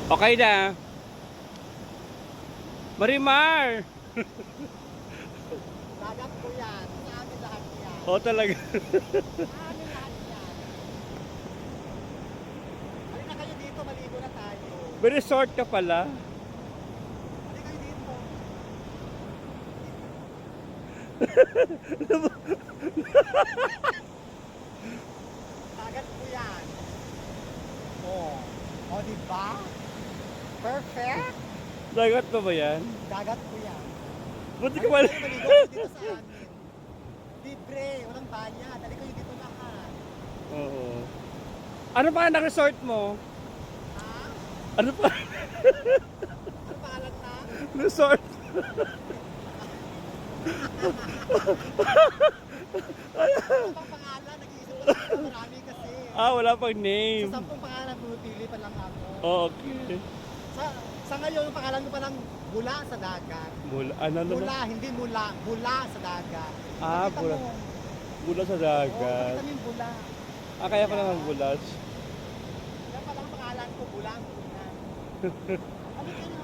Okay na. Marimar! Dagat ko yan. Sa amin lahat yan. Oo talaga. Sa amin lahat yan. Halika kayo dito, maligo na tayo. May resort ka pala. Halika kayo dito. Dagat ko yan. Oh. O, diba? Perfect. Dagat pa ba yan? Dagat ko yan. Buti ka Halika pala. kayo, maligo kayo dito sa amin. Libre, walang bayad. Halika kayo dito lahat. Oo. Ano pa ang resort mo? Ha? Ano pa? Ano pangalan na? Resort? Ano bang pangalan? Nag-iisip ko lang, marami kasi. Wala pang Sa name. 10 pangalan, pumipili pa lang ako. Oh, okay. Sa ngayon, yung pangalan ko pa lang Bula sa Dagat. Ano? Bula, hindi mula. Bula sa Dagat. Pakita Bula. mo. Bula sa Oo, dagat. pakita mo yung Bula. Kaya pala ng bulas. Yan pa lang pangalan ko, Bula ang Bula. Halika na.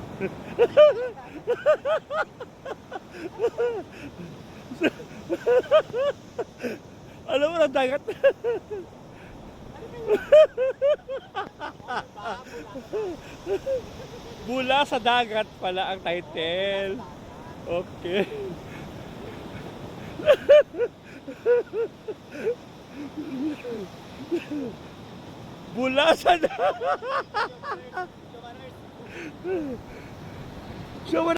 Alam mo na dagat. Bula sa dagat pala ang title. Okay. Bula sa dagat. So,